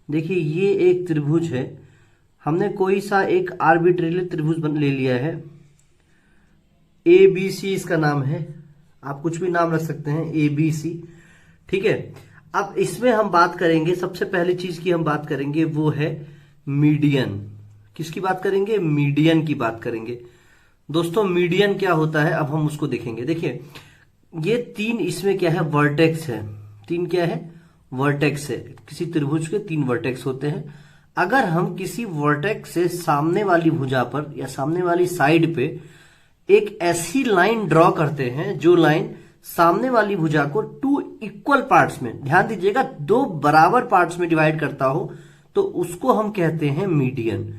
देखिए ये एक त्रिभुज है, हमने कोई सा एक आर्बिट्रेरी त्रिभुज ले लिया है, ए बी सी इसका नाम है, आप कुछ भी नाम रख सकते हैं, ए बी सी। ठीक है, अब इसमें हम बात करेंगे, सबसे पहली चीज की हम बात करेंगे वो है मीडियन। किसकी बात करेंगे? मीडियन की बात करेंगे। दोस्तों मीडियन क्या होता है, अब हम उसको देखेंगे। देखिए ये तीन, इसमें क्या है, वर्टेक्स है। तीन क्या है? वर्टेक्स है। किसी त्रिभुज के तीन वर्टेक्स होते हैं। अगर हम किसी वर्टेक्स से सामने वाली भुजा पर या सामने वाली साइड पे एक ऐसी लाइन ड्रॉ करते हैं जो लाइन सामने वाली भुजा को टू इक्वल पार्ट्स में, ध्यान दीजिएगा, दो बराबर पार्ट्स में डिवाइड करता हो, तो उसको हम कहते हैं मीडियन।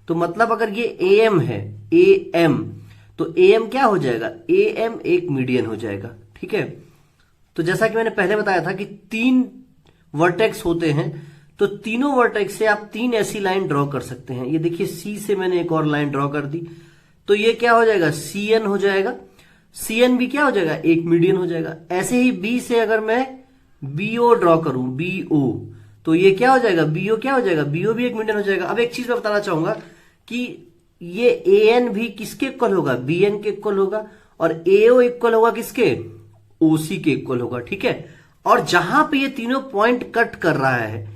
तो मतलब अगर ये एम है, ए एम, तो ए एम क्या हो जाएगा? ए एम एक मीडियन हो जाएगा। ठीक है, तो जैसा कि मैंने पहले बताया था कि तीन वर्टेक्स होते हैं, तो तीनों वर्टेक्स से आप तीन ऐसी लाइन ड्रॉ कर सकते हैं। ये देखिए सी से मैंने एक और लाइन ड्रॉ कर दी, तो ये क्या हो जाएगा? सी एन हो जाएगा। सी एन भी क्या हो जाएगा? एक मीडियन हो जाएगा। ऐसे ही बी से अगर मैं बी ओ ड्रॉ करूं, बी ओ, तो ये क्या हो जाएगा? बी ओ क्या हो जाएगा? बी ओ भी एक मीडियन हो जाएगा। अब एक चीज मैं बताना चाहूंगा कि ये ए एन भी किसके इक्वल होगा? बी एन के इक्वल होगा, और ए ओ इक्वल होगा किसके? ओ सी के इक्वल होगा। ठीक है, और जहां पे ये तीनों पॉइंट कट कर रहा है,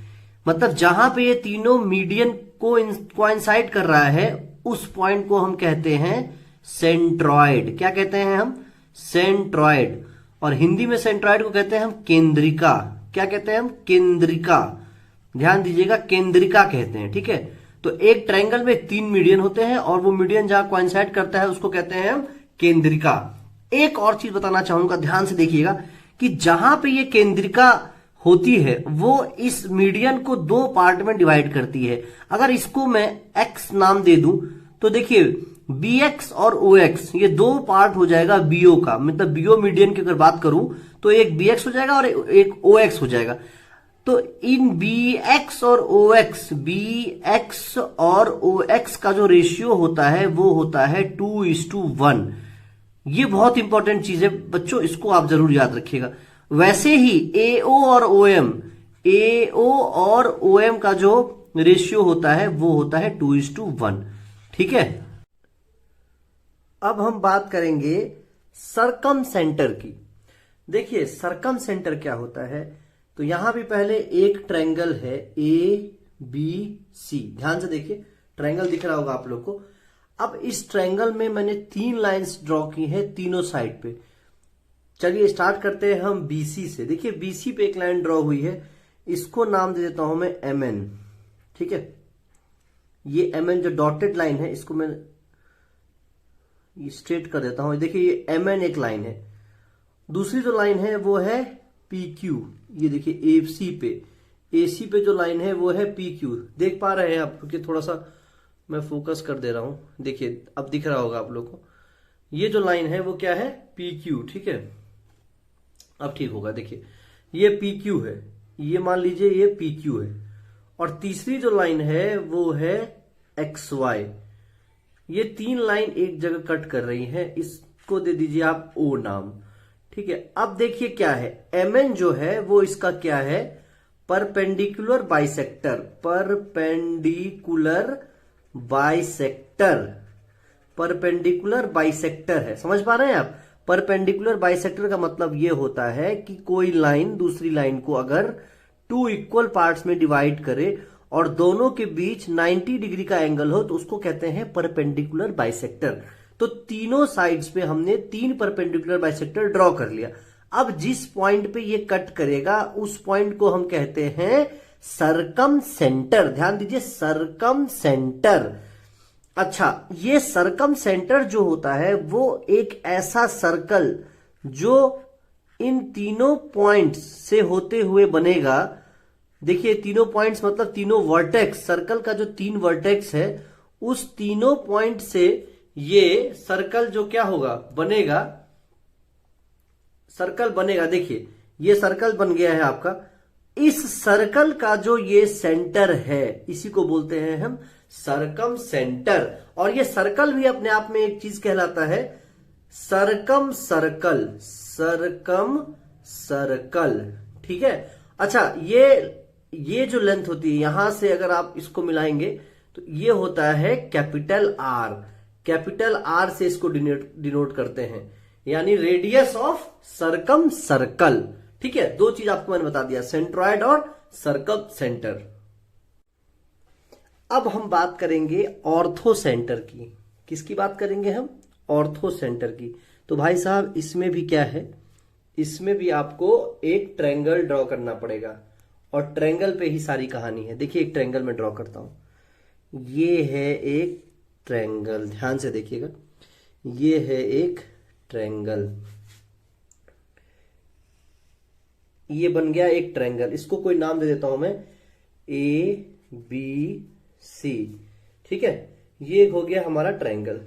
मतलब जहां पे ये तीनों मीडियन को कोइंसाइड कर रहा है, उस पॉइंट को हम कहते हैं सेंट्रॉइड। क्या कहते हैं हम? सेंट्रॉइड। और हिंदी में सेंट्रॉइड को कहते हैं हम केंद्रिका। क्या कहते हैं हम? केंद्रिका। ध्यान दीजिएगा, केंद्रिका कहते हैं। ठीक है, तो एक ट्रायंगल में तीन मीडियन होते हैं और वो मीडियन जहां कोइंसाइड करता है उसको कहते हैं हम केंद्रिका। एक और चीज बताना चाहूंगा, ध्यान से देखिएगा, कि जहां पे ये केंद्रिका होती है वो इस मीडियन को दो पार्ट में डिवाइड करती है। अगर इसको मैं एक्स नाम दे दूं, तो देखिए बी एक्स और ओ एक्स, ये दो पार्ट हो जाएगा बीओ का। मतलब बीओ मीडियन की अगर बात करूं तो एक बी एक्स हो जाएगा और एक ओ एक्स हो जाएगा। तो इन बी एक्स और ओ एक्स, बी एक्स और ओ एक्स का जो रेशियो होता है वो होता है 2:1। ये बहुत इंपॉर्टेंट चीज है बच्चों, इसको आप जरूर याद रखिएगा। वैसे ही एओ और ओएम, एओ और ओएम का जो रेशियो होता है वो होता है 2:1। ठीक है, अब हम बात करेंगे सरकम सेंटर की। देखिए सरकम सेंटर क्या होता है, तो यहां भी पहले एक ट्रायंगल है ए बी सी, ध्यान से देखिए, ट्रायंगल दिख रहा होगा आप लोग को। अब इस ट्रायंगल में मैंने तीन लाइंस ड्रॉ की हैं तीनों साइड पे। चलिए स्टार्ट करते हैं हम बीसी से। देखिए बीसी पे एक लाइन ड्रॉ हुई है, इसको नाम दे देता हूं मैं एम एन। ठीक है, ये एम एन जो डॉटेड लाइन है इसको मैं स्ट्रेट कर देता हूं। देखिए ये एम एन एक लाइन है। दूसरी जो लाइन है वो है पी क्यू। ये देखिए एसी पे, एसी पे जो लाइन है वो है पी क्यू। देख पा रहे हैं आप? क्योंकि थोड़ा सा मैं फोकस कर दे रहा हूं। देखिए अब दिख रहा होगा आप लोग को, ये जो लाइन है वो क्या है? P Q. ठीक है, अब ठीक होगा। देखिए ये पी क्यू है, ये मान लीजिए ये पी क्यू है, और तीसरी जो लाइन है वो है एक्स वाई। ये तीन लाइन एक जगह कट कर रही है, इसको दे दीजिए आप ओ नाम। ठीक है, अब देखिए क्या है, एम एन जो है वो इसका क्या है? Perpendicular bisector. Perpendicular bisector, perpendicular bisector है। समझ पा रहे हैं आप? परपेंडिकुलर बाइसेक्टर का मतलब ये होता है कि कोई लाइन दूसरी लाइन को अगर टू इक्वल पार्ट्स में डिवाइड करे और दोनों के बीच 90 डिग्री का एंगल हो, तो उसको कहते हैं परपेंडिकुलर बाइसेक्टर। तो तीनों साइड्स पे हमने तीन परपेंडिकुलर बाइसेक्टर ड्रॉ कर लिया। अब जिस पॉइंट पे ये कट करेगा उस पॉइंट को हम कहते हैं सरकम सेंटर। ध्यान दीजिए, सरकम सेंटर। अच्छा, ये सरकम सेंटर जो होता है वो एक ऐसा सर्कल जो इन तीनों पॉइंट्स से होते हुए बनेगा। देखिए तीनों पॉइंट्स मतलब तीनों वर्टेक्स, सर्कल का जो तीन वर्टेक्स है उस तीनों पॉइंट से ये सर्कल जो क्या होगा? बनेगा, सर्कल बनेगा। देखिए ये सर्कल बन गया है आपका। इस सर्कल का जो ये सेंटर है इसी को बोलते हैं हम सरकम सेंटर। और ये सर्कल भी अपने आप में एक चीज कहलाता है सरकम सर्कल। सरकम सर्कल। ठीक है, अच्छा ये ये जो लेंथ होती है यहां से अगर आप इसको मिलाएंगे तो ये होता है कैपिटल आर। कैपिटल आर से इसको डिनोट करते हैं, यानी रेडियस ऑफ सर्कम सर्कल। ठीक है, दो चीज आपको मैंने बता दिया, सेंट्रॉयड और सर्कम सेंटर। अब हम बात करेंगे ऑर्थो सेंटर की। किसकी बात करेंगे हम? ऑर्थो सेंटर की। तो भाई साहब इसमें भी क्या है, इसमें भी आपको एक ट्रायंगल ड्रॉ करना पड़ेगा और ट्रायंगल पे ही सारी कहानी है। देखिए एक ट्रायंगल में ड्रॉ करता हूं। ये है एक ट्रायंगल, ध्यान से देखिएगा, ये है एक ट्रायंगल, ये बन गया एक ट्रायंगल। इसको कोई नाम दे देता हूं मैं, ABC। ठीक है, ये हो गया हमारा ट्रायंगल।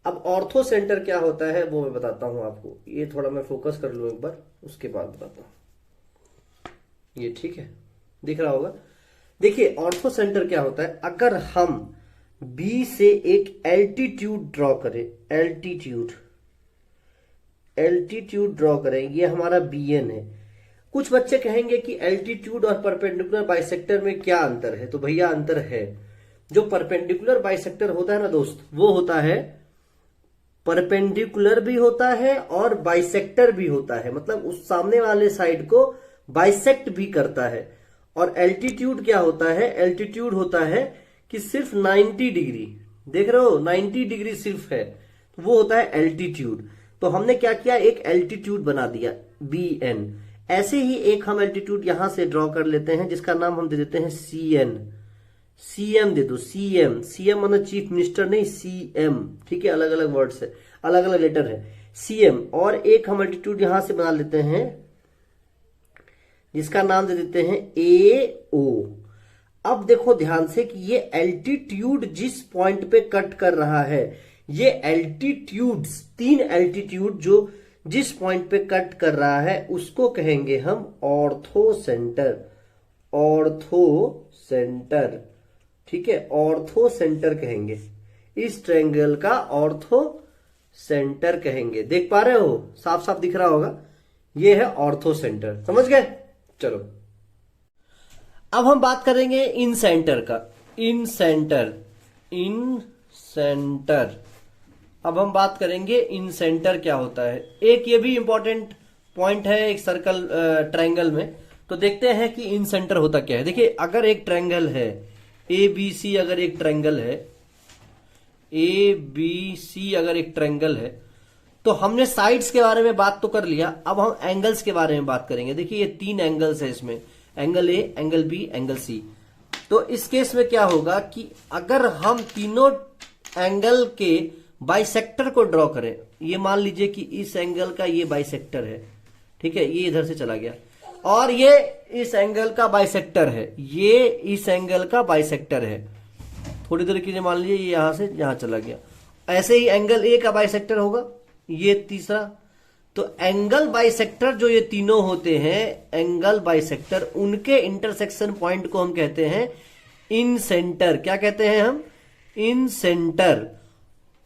अब ऑर्थो सेंटर क्या होता है वो मैं बताता हूं आपको। ये थोड़ा मैं फोकस कर लूं एक बार, उसके बाद बताता हूं। ये ठीक है, दिख रहा होगा। देखिए ऑर्थो सेंटर क्या होता है, अगर हम बी से एक एल्टीट्यूड ड्रॉ करें, एल्टीट्यूड ड्रॉ करें, ये हमारा BN है। कुछ बच्चे कहेंगे कि एल्टीट्यूड और परपेंडिकुलर बाइसेक्टर में क्या अंतर है? तो भैया अंतर है, जो परपेंडिकुलर बाइसेक्टर होता है ना दोस्त, वो होता है परपेंडिकुलर भी होता है और बाइसेक्टर भी होता है, मतलब उस सामने वाले साइड को बाइसेक्ट भी करता है। और एल्टीट्यूड क्या होता है? एल्टीट्यूड होता है कि सिर्फ 90 डिग्री, देख रहे हो 90 डिग्री सिर्फ है, तो वो होता है एल्टीट्यूड। तो हमने क्या किया, एक एल्टीट्यूड बना दिया BN। ऐसे ही एक हम एल्टीट्यूड यहां से ड्रॉ कर लेते हैं जिसका नाम हम दे देते हैं CN। CM दे दो, CM मतलब चीफ मिनिस्टर नहीं, CM। ठीक है, अलग अलग वर्ड्स है, अलग अलग लेटर है, CM। और एक हम एल्टीट्यूड यहां से बना लेते हैं जिसका नाम दे देते हैं AO। अब देखो ध्यान से कि ये एल्टीट्यूड जिस पॉइंट पे कट कर रहा है, ये एल्टीट्यूड्स, 3 एल्टीट्यूड जो जिस पॉइंट पे कट कर रहा है उसको कहेंगे हम ऑर्थो सेंटर। ऑर्थो सेंटर, ठीक है, ऑर्थो सेंटर कहेंगे, इस ट्रायंगल का ऑर्थो सेंटर कहेंगे। देख पा रहे हो, साफ साफ दिख रहा होगा, ये है ऑर्थो सेंटर। समझ गए? चलो अब हम बात करेंगे इन सेंटर का। इन सेंटर अब हम बात करेंगे इन सेंटर क्या होता है। एक ये भी इंपॉर्टेंट पॉइंट है एक सर्कल ट्रायंगल में। तो देखते हैं कि इन सेंटर होता क्या है। देखिए अगर एक ट्रायंगल है ABC, अगर एक ट्रायंगल है ABC, अगर एक ट्रायंगल है, तो हमने साइड्स के बारे में बात तो कर लिया। अब हम एंगल्स के बारे में बात करेंगे। देखिए ये 3 एंगल्स है इसमें, angle A, angle B, angle C। तो इस केस में क्या होगा कि अगर हम तीनों एंगल के बाइसेक्टर को ड्रॉ करें, ये मान लीजिए कि इस एंगल का ये बाइसेक्टर है, ठीक है, ये इधर से चला गया, और ये इस एंगल का बाइसेक्टर है, ये इस एंगल का बाइसेक्टर है। थोड़ी देर के लिए मान लीजिए ये यहां से यहां चला गया। ऐसे ही एंगल A का बाइसेक्टर होगा, ये तीसरा। तो एंगल बाइसेक्टर जो ये तीनों होते हैं, एंगल बाइसेक्टर, उनके इंटरसेक्शन पॉइंट को हम कहते हैं इन सेंटर। क्या कहते हैं हम? इन सेंटर।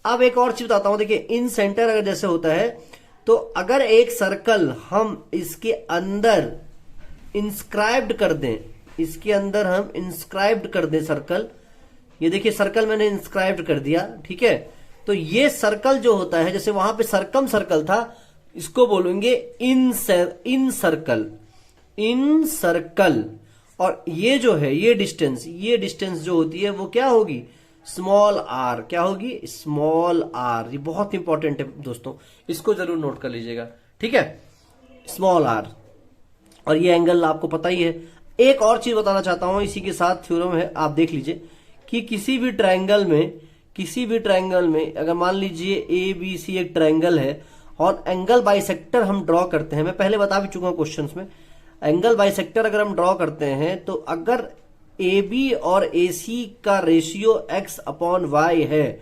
अब एक और चीज बताता हूं, देखिए इन सेंटर अगर जैसे होता है, तो अगर एक सर्कल हम इसके अंदर इंस्क्राइब्ड कर दें, इसके अंदर हम इंस्क्राइब्ड कर दें सर्कल, ये देखिए सर्कल मैंने इंस्क्राइब्ड कर दिया, ठीक है। तो ये सर्कल जो होता है, जैसे वहां पे सर्कम सर्कल था, इसको बोलेंगे इन सर्कल, इन सर्कल। और ये जो है ये डिस्टेंस जो होती है वो क्या होगी? Small r। क्या होगी? Small r। ये बहुत इंपॉर्टेंट है दोस्तों, इसको जरूर नोट कर लीजिएगा, ठीक है, स्मॉल r। और ये एंगल आपको पता ही है। एक और चीज बताना चाहता हूं, इसी के साथ थ्योरम है, आप देख लीजिए कि किसी भी ट्रायंगल में अगर मान लीजिए ABC एक ट्रायंगल है और एंगल बाइसेक्टर हम ड्रॉ करते हैं, मैं पहले बता भी चुका हूं क्वेश्चंस में, एंगल बाइसेक्टर अगर हम ड्रॉ करते हैं, तो अगर AB और AC का रेशियो x/y है,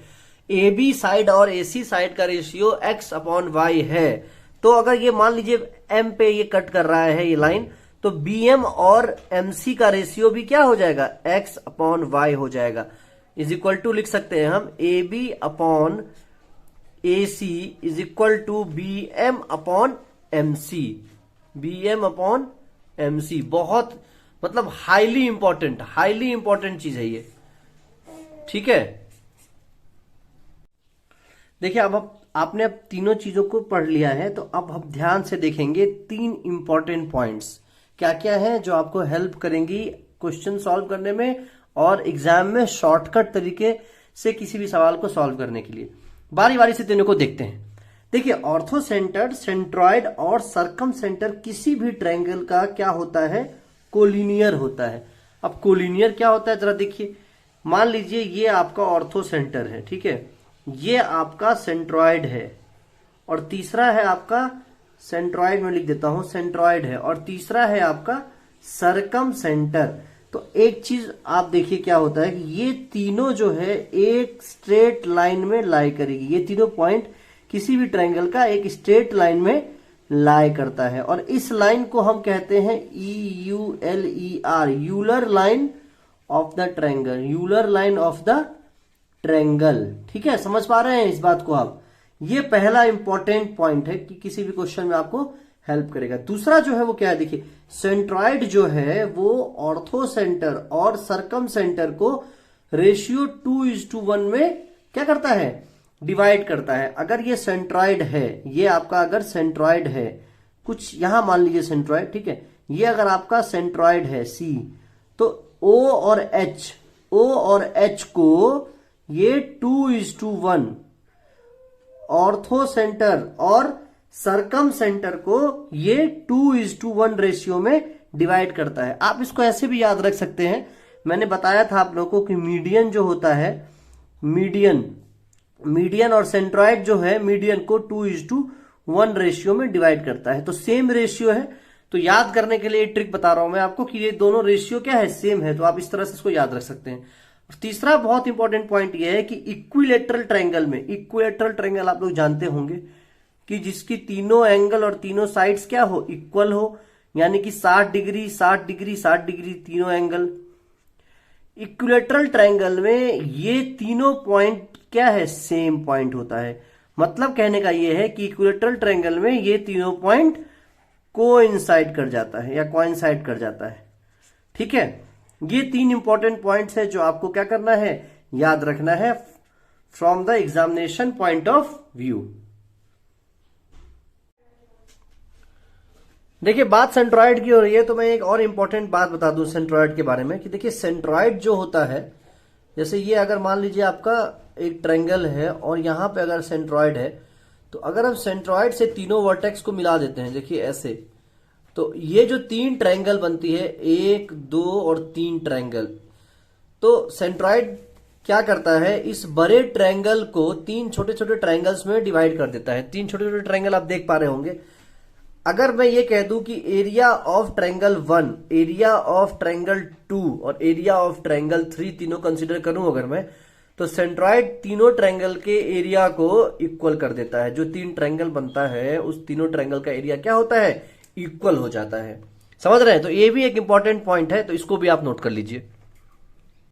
AB साइड और AC साइड का रेशियो x/y है, तो अगर ये मान लीजिए M पे ये कट कर रहा है ये लाइन, तो BM और MC का रेशियो भी क्या हो जाएगा? x/y हो जाएगा। इज इक्वल टू लिख सकते हैं हम AB/AC is equal to BM/MC। BM/MC बहुत मतलब हाईली इंपॉर्टेंट चीज है ये, ठीक है। देखिए अब आपने अब तीनों चीजों को पढ़ लिया है, तो अब हम ध्यान से देखेंगे 3 इंपॉर्टेंट पॉइंट्स क्या क्या है जो आपको हेल्प करेंगी क्वेश्चन सॉल्व करने में और एग्जाम में शॉर्टकट तरीके से किसी भी सवाल को सॉल्व करने के लिए। बारी बारी से तीनों को देखते हैं। देखिए ऑर्थो सेंटर, सेंट्रॉइड और सर्कम सेंटर किसी भी ट्रायंगल का क्या होता है, कोलिनियर होता है। अब कोलिनियर क्या होता है जरा देखिए, मान लीजिए ये आपका ऑर्थो सेंटर है, ठीक है, ये आपका सेंट्रॉइड है और तीसरा है आपका सेंट्रॉइड, में लिख देता हूं सेंट्रॉइड है, और तीसरा है आपका सर्कम सेंटर। तो एक चीज आप देखिए क्या होता है कि ये तीनों जो है एक स्ट्रेट लाइन में लाई करेगी। ये तीनों पॉइंट किसी भी ट्रायंगल का एक स्ट्रेट लाइन में लाई करता है और इस लाइन को हम कहते हैं EULER, Euler line of the triangle, Euler line of the triangle. ठीक है, समझ पा रहे हैं इस बात को आप। ये पहला इंपॉर्टेंट पॉइंट है कि किसी भी क्वेश्चन में आपको हेल्प करेगा। दूसरा जो है वो क्या है, देखिए सेंट्रॉइड जो है वो ऑर्थो सेंटर और सर्कम सेंटर को रेशियो 2:1 में क्या करता है, डिवाइड करता है। अगर ये सेंट्रॉइड है, ये आपका अगर सेंट्रॉइड है, कुछ यहां मान लीजिए सेंट्रॉइड, ठीक है, ये अगर आपका सेंट्रॉइड है C, तो O और H को ये 2:1 ऑर्थो सेंटर और सर्कम सेंटर को ये 2:1 रेशियो में डिवाइड करता है। आप इसको ऐसे भी याद रख सकते हैं, मैंने बताया था आप लोगों को कि मीडियन जो होता है, मीडियन और सेंट्रॉइड जो है, मीडियन को 2:1 रेशियो में डिवाइड करता है। तो सेम रेशियो है, तो याद करने के लिए ट्रिक बता रहा हूं मैं आपको कि ये दोनों रेशियो क्या है, सेम है, तो आप इस तरह से इसको याद रख सकते हैं। तीसरा बहुत इंपॉर्टेंट पॉइंट ये है कि इक्विलेटरल ट्रायंगल में, इक्विलेटरल ट्रायंगल आप लोग जानते होंगे कि जिसकी तीनों एंगल और तीनों साइड्स क्या हो, इक्वल हो, यानी कि 60 डिग्री 60 डिग्री 60 डिग्री तीनों एंगल। इक्विलेटरल ट्रायंगल में ये तीनों पॉइंट क्या है, सेम पॉइंट होता है। मतलब कहने का ये है कि इक्विलेटरल ट्रायंगल में ये तीनों पॉइंट कोइंसाइड कर जाता है या कोइंसाइड कर जाता है। ठीक है, ये 3 इंपॉर्टेंट पॉइंट्स है जो आपको क्या करना है, याद रखना है from the examination point of view. देखिए बात सेंट्रॉइड की हो रही है, तो मैं एक और इंपॉर्टेंट बात बता दूं सेंट्रॉइड के बारे में कि देखिए सेंट्रॉइड जो होता है, जैसे ये अगर मान लीजिए आपका एक ट्रायंगल है और यहां पे अगर सेंट्रॉइड है, तो अगर हम सेंट्रॉइड से तीनों वर्टेक्स को मिला देते हैं, देखिए ऐसे, तो ये जो 3 ट्रायंगल बनती है, 1 2 और 3 ट्रायंगल, तो सेंट्रॉइड क्या करता है, इस बड़े ट्रायंगल को 3 छोटे छोटे ट्रायंगल्स में डिवाइड कर देता है। 3 छोटे छोटे ट्रायंगल आप देख पा रहे होंगे। अगर मैं ये कह दूं कि area of triangle 1, area of triangle 2 और एरिया ऑफ ट्रायंगल 3 तीनों कंसीडर करूं अगर मैं, तो सेंट्रॉइड तीनों ट्रायंगल के एरिया को इक्वल कर देता है। जो 3 ट्रायंगल बनता है उस तीनों ट्रायंगल का एरिया क्या होता है, इक्वल हो जाता है। समझ रहे हैं, तो ये भी एक इंपॉर्टेंट पॉइंट है, तो इसको भी आप नोट कर लीजिए।